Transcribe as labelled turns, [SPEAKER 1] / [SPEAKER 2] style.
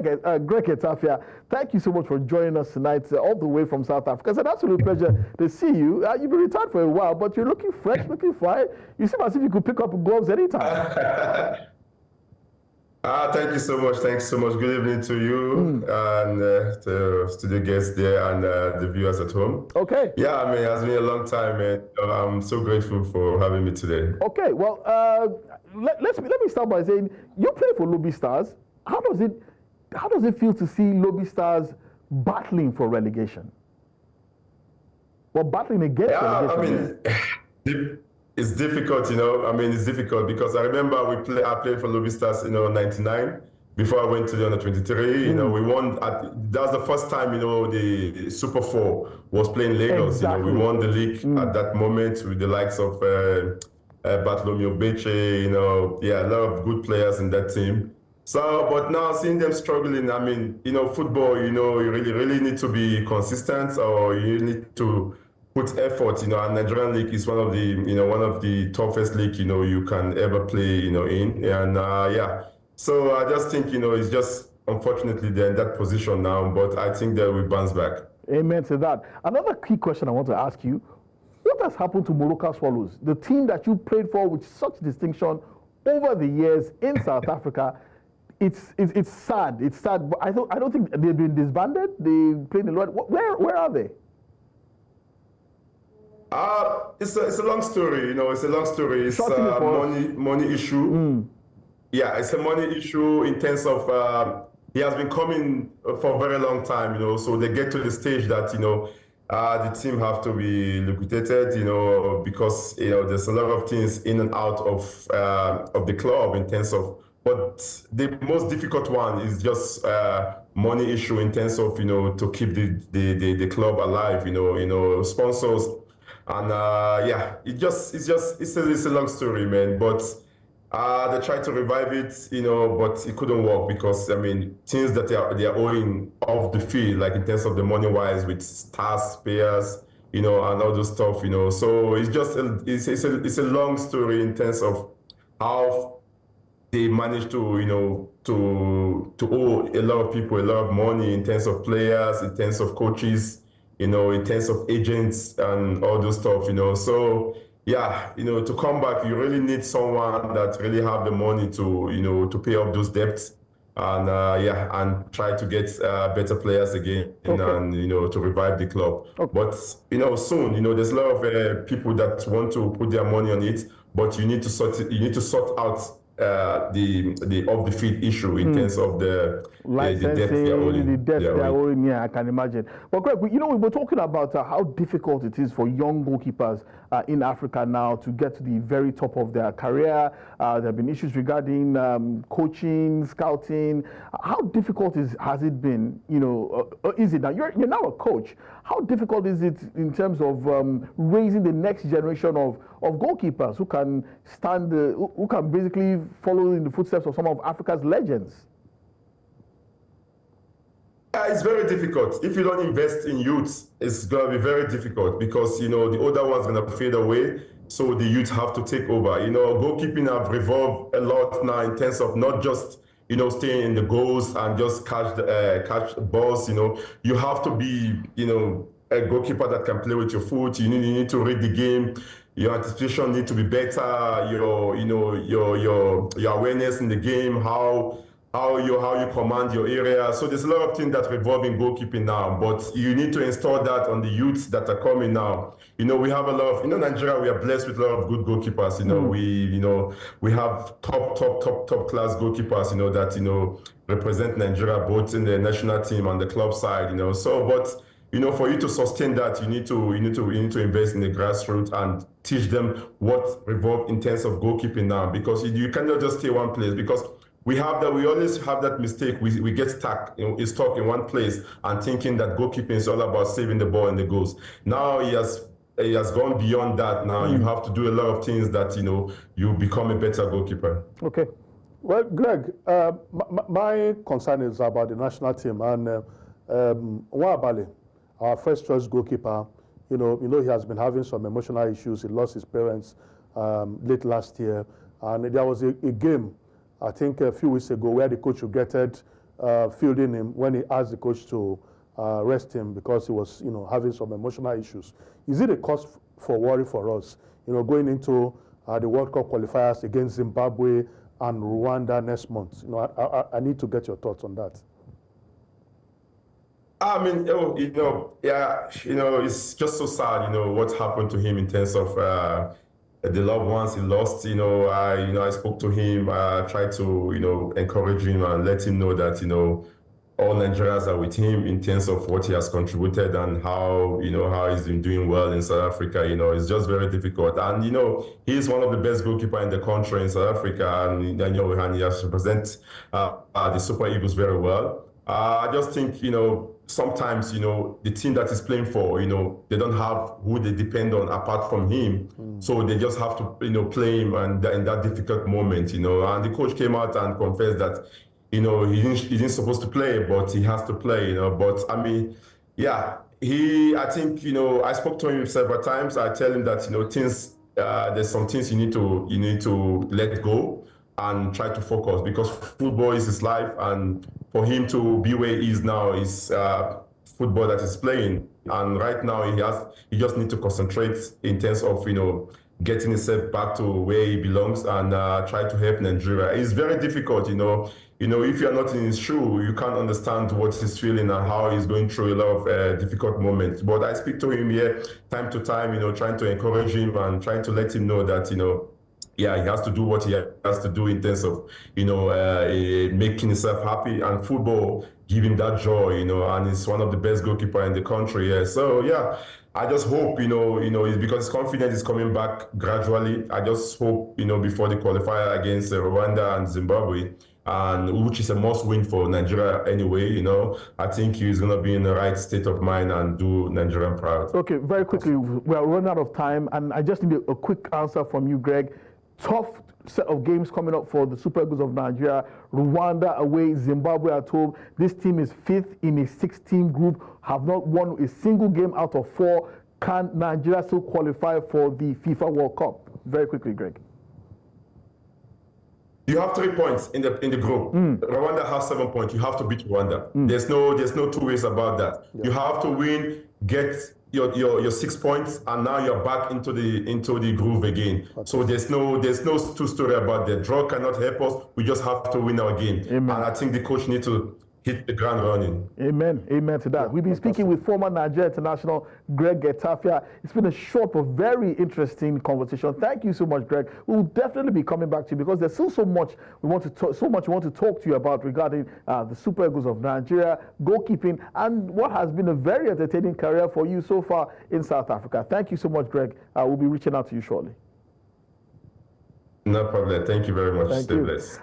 [SPEAKER 1] Greg Etafia, thank you so much for joining us tonight, all the way from South Africa. It's an absolute pleasure to see you. You've been retired for a while, but you're looking fresh, looking fine. You seem as if you could pick up gloves anytime.
[SPEAKER 2] Thank you so much. Thanks so much. Good evening to you and to the guests there and the viewers at home.
[SPEAKER 1] Okay.
[SPEAKER 2] Yeah, I mean, it's been a long time, and I'm so grateful for having me today.
[SPEAKER 1] Okay. Well, let me start by saying you play for Lobby Stars. How does it feel to see Lobby Stars battling for relegation? Well, battling against relegation.
[SPEAKER 2] I mean, it's difficult, you know. I mean, it's difficult because I remember I played for Lobby Stars, '99 before I went to the under-23. You know, we won. That was the first time, the Super 4 was playing Lagos.
[SPEAKER 1] Exactly.
[SPEAKER 2] We won the league at that moment with the likes of Bartholomew Beche. A lot of good players in that team. So, but now seeing them struggling, I mean, football, you really need to be consistent, or you need to put effort. And Nigerian league is one of the toughest league, you can ever play, in. And so I just think, it's just unfortunately they're in that position now, but I think they will bounce back.
[SPEAKER 1] Amen to that. Another key question I want to ask you: what has happened to Moroka Swallows, the team that you played for with such distinction over the years in South Africa? It's sad. It's sad. But I don't think they've been disbanded. They played a lot. Where are they?
[SPEAKER 2] It's a long story. It's a long story. It's a money issue. Yeah, it's a money issue in terms of he has been coming for a very long time. So they get to the stage that the team have to be liquidated. Because there's a lot of things in and out of the club in terms of. But the most difficult one is just money issue in terms of to keep the club alive. Sponsors, and it's a long story, man. But they tried to revive it, but it couldn't work because I mean things that they are owing off the field, like in terms of the money wise with stars, players, and all those stuff, So it's just it's a long story in terms of how they managed to owe a lot of people a lot of money in terms of players, in terms of coaches, in terms of agents and all those stuff, So to come back, you really need someone that really have the money to pay off those debts and and try to get better players again and to revive the club. But soon, there's a lot of people that want to put their money on it, but you need to sort out the off the field issue in terms of the debt they're owing.
[SPEAKER 1] Yeah, I can imagine. But Greg, we were talking about how difficult it is for young goalkeepers in Africa now to get to the very top of their career. There have been issues regarding coaching, scouting. How difficult has it been? Is it now? You're now a coach. How difficult is it in terms of raising the next generation of goalkeepers who can who can basically follow in the footsteps of some of Africa's legends?
[SPEAKER 2] It's very difficult. If you don't invest in youth, it's going to be very difficult because, the older ones are going to fade away. So the youth have to take over. Goalkeeping have evolved a lot now in terms of not just, staying in the goals and just catch balls. You have to be, a goalkeeper that can play with your foot. You need to read the game. Your anticipation need to be better. Your awareness in the game, how you command your area. So there's a lot of things that revolve in goalkeeping now, but you need to install that on the youths that are coming now. We have a lot of, Nigeria, we are blessed with a lot of good goalkeepers. We have top class goalkeepers, that, represent Nigeria both in the national team and the club side, So, but, for you to sustain that, you need to invest in the grassroots and teach them what revolve in terms of goalkeeping now, because you cannot just stay one place because we always have that mistake. We get stuck, stuck in one place and thinking that goalkeeping is all about saving the ball and the goals. Now he has gone beyond that. Now you have to do a lot of things that you become a better goalkeeper.
[SPEAKER 3] Okay. Well, Greg, my concern is about the national team and Nwabali, our first choice goalkeeper. He has been having some emotional issues. He lost his parents late last year, and there was a game, I think a few weeks ago, where the coach regretted fielding him when he asked the coach to rest him because he was, having some emotional issues. Is it a cause for worry for us, going into the World Cup qualifiers against Zimbabwe and Rwanda next month? I need to get your thoughts on that.
[SPEAKER 2] I mean, it's just so sad, what happened to him in terms of the loved ones he lost. I spoke to him, tried to, encourage him and let him know that, all Nigerians are with him in terms of what he has contributed and how, how he's been doing well in South Africa. It's just very difficult. And, he's one of the best goalkeepers in the country in South Africa, and he has represented the Super Eagles very well. I just think, sometimes, the team that is playing for, they don't have who they depend on apart from him. So they just have to, play him and in that difficult moment, and the coach came out and confessed that, he didn't supposed to play, but he has to play, But I mean, yeah, I think, I spoke to him several times. I tell him that, things, there's some things you need to let go and try to focus, because football is his life, and for him to be where he is now is football that he's playing. And right now he just needs to concentrate in terms of, getting himself back to where he belongs and try to help Nigeria. It's very difficult, if you're not in his shoe, you can't understand what he's feeling and how he's going through a lot of difficult moments. But I speak to him here time to time, trying to encourage him and trying to let him know that, yeah, he has to do what he has to do in terms of, making himself happy, and football give him that joy, and he's one of the best goalkeepers in the country. Yeah. So, yeah, I just hope, it's because his confidence is coming back gradually. I just hope, before the qualifier against Rwanda and Zimbabwe, and which is a must win for Nigeria anyway, I think he's going to be in the right state of mind and do Nigerian proud.
[SPEAKER 1] Okay, very quickly, we are running out of time, and I just need a quick answer from you, Greg. Tough set of games coming up for the Super Eagles of Nigeria. Rwanda away, Zimbabwe at home. This team is 5th in a 6-team group, have not won a single game out of 4. Can Nigeria still qualify for the FIFA World Cup? Very quickly, Greg.
[SPEAKER 2] You have 3 points in the group. Rwanda has 7 points. You have to beat Rwanda. There's no two ways about that. Yeah. You have to win, get your 6 points, and now you're back into the groove again. Okay. So there's no two story about that. Draw cannot help us. We just have to win our game. Amen. And I think the coach needs to hit the ground running.
[SPEAKER 1] Amen. Amen to that. We've been speaking with former Nigerian international Greg Etafia. It's been a short but very interesting conversation. Thank you so much, Greg. We'll definitely be coming back to you because there's still so much we want to talk to you about regarding the Super Eagles of Nigeria, goalkeeping, and what has been a very entertaining career for you so far in South Africa. Thank you so much, Greg. We'll be reaching out to you shortly.
[SPEAKER 2] No problem. Thank you very much. Stay blessed.